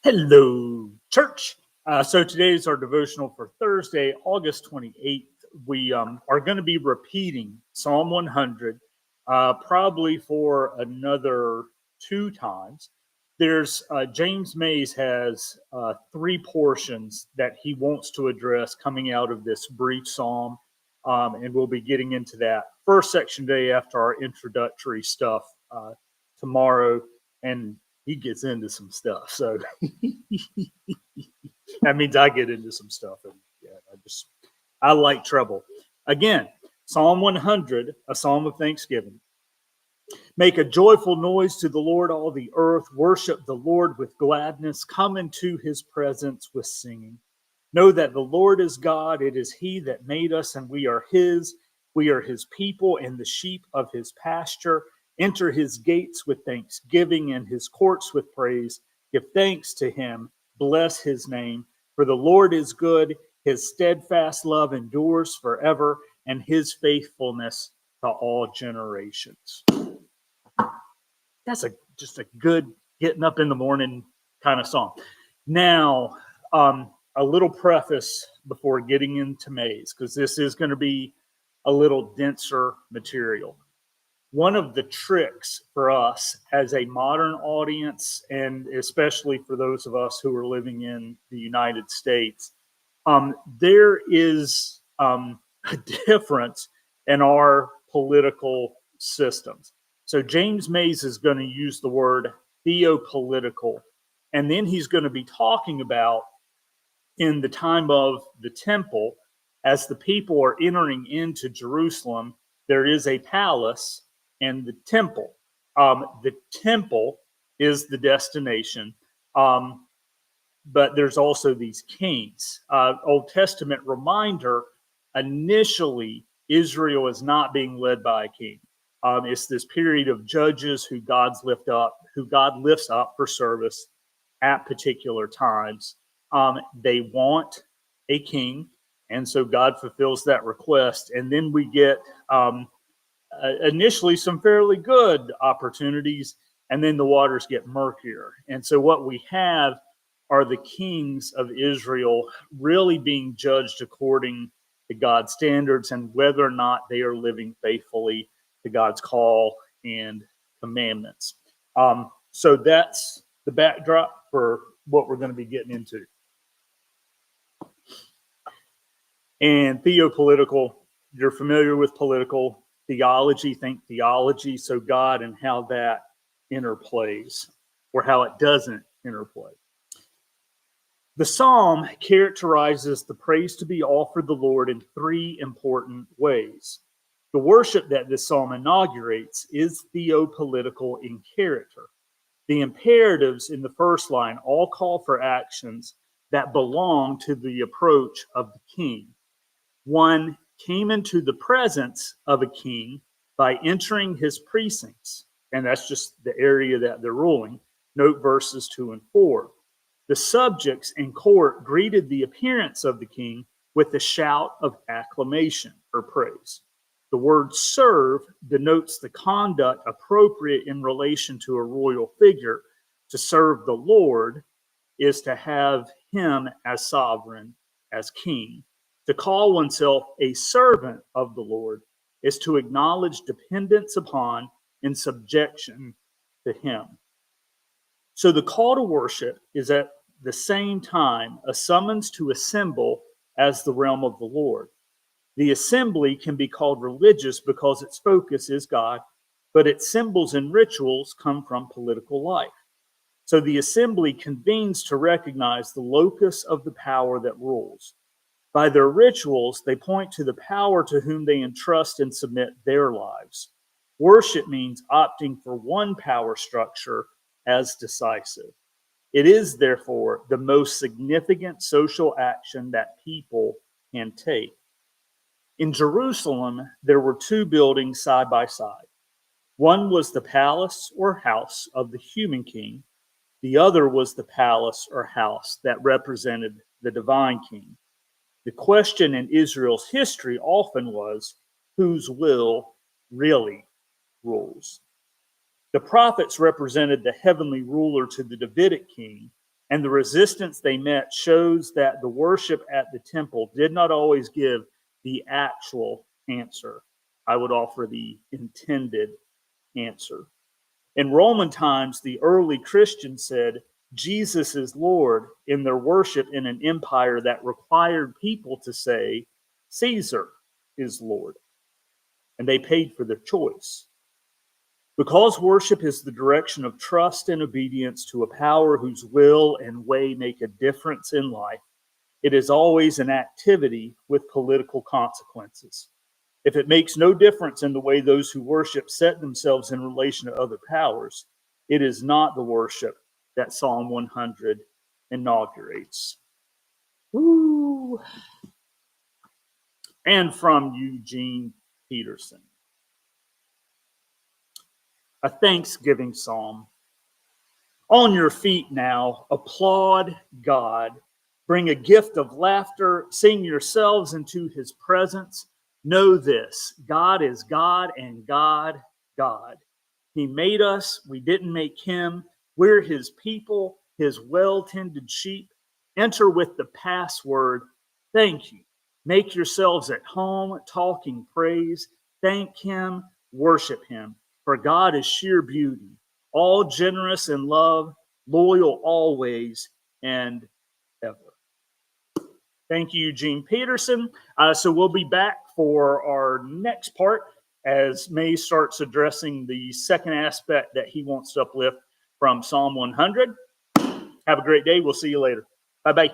Hello, church. So today is our devotional for Thursday, August 28th. We are going to be repeating Psalm 100 probably for another two times. There's James Mays has three portions that he wants to address coming out of this brief psalm, and we'll be getting into that first section today after our introductory stuff tomorrow. And he gets into some stuff. So that means I get into some stuff. And yeah, I like trouble. Again, Psalm 100, a psalm of thanksgiving. Make a joyful noise to the Lord, all the earth. Worship the Lord with gladness. Come into his presence with singing. Know that the Lord is God. It is he that made us, and we are his. We are his people and the sheep of his pasture. Enter his gates with thanksgiving and his courts with praise. Give thanks to him. Bless his name. For the Lord is good. His steadfast love endures forever, and his faithfulness to all generations. That's just a good getting up in the morning kind of song. Now, a little preface before getting into Mays, because this is going to be a little denser material. One of the tricks for us as a modern audience, and especially for those of us who are living in the United States, there is a difference in our political systems. So James Mays is going to use the word theopolitical, and then he's going to be talking about in the time of the temple, as the people are entering into Jerusalem, there is a palace and the temple. The temple is the destination, but there's also these kings. Old Testament reminder, initially, Israel is not being led by a king. It's this period of judges who God lifts up for service at particular times. They want a king, and so God fulfills that request. And then we get initially some fairly good opportunities, and then the waters get murkier. And so what we have are the kings of Israel really being judged according to God's standards and whether or not they are living faithfully to God's call and commandments. So that's the backdrop for what we're going to be getting into. And theopolitical, you're familiar with political theology, think theology, so God and how that interplays or how it doesn't interplay. The psalm characterizes the praise to be offered the Lord in three important ways. The worship that this psalm inaugurates is theopolitical in character. The imperatives in the first line all call for actions that belong to the approach of the king. One came into the presence of a king by entering his precincts, and that's just the area that they're ruling. Note verses 2 and 4. The subjects in court greeted the appearance of the king with a shout of acclamation or praise. The word serve denotes the conduct appropriate in relation to a royal figure. To serve the Lord is to have him as sovereign, as king. To call oneself a servant of the Lord is to acknowledge dependence upon and subjection to him. So the call to worship is at the same time a summons to assemble as the realm of the Lord. The assembly can be called religious because its focus is God, but its symbols and rituals come from political life. So the assembly convenes to recognize the locus of the power that rules. By their rituals, they point to the power to whom they entrust and submit their lives. Worship means opting for one power structure as decisive. It is, therefore, the most significant social action that people can take. In Jerusalem, there were two buildings side by side. One was the palace or house of the human king. The other was the palace or house that represented the divine king. The question in Israel's history often was, whose will really rules? The prophets represented the heavenly ruler to the Davidic king, and the resistance they met shows that the worship at the temple did not always give the actual answer. I would offer the intended answer. In Roman times, the early Christians said Jesus is Lord in their worship in an empire that required people to say Caesar is Lord, and they paid for their choice. Because worship is the direction of trust and obedience to a power whose will and way make a difference in life, it is always an activity with political consequences. If it makes no difference in the way those who worship set themselves in relation to other powers, it is not the worship that Psalm 100 inaugurates. Woo. And from Eugene Peterson. A Thanksgiving Psalm. On your feet now, applaud God. Bring a gift of laughter. Sing yourselves into his presence. Know this, God is God and God, God. He made us. We didn't make him. We're his people, his well-tended sheep. Enter with the password, thank you. Make yourselves at home, talking praise. Thank him, worship him. For God is sheer beauty, all generous in love, loyal always and ever. Thank you, Eugene Peterson. So we'll be back for our next part as May starts addressing the second aspect that he wants to uplift from Psalm 100. Have a great day. We'll see you later. Bye-bye.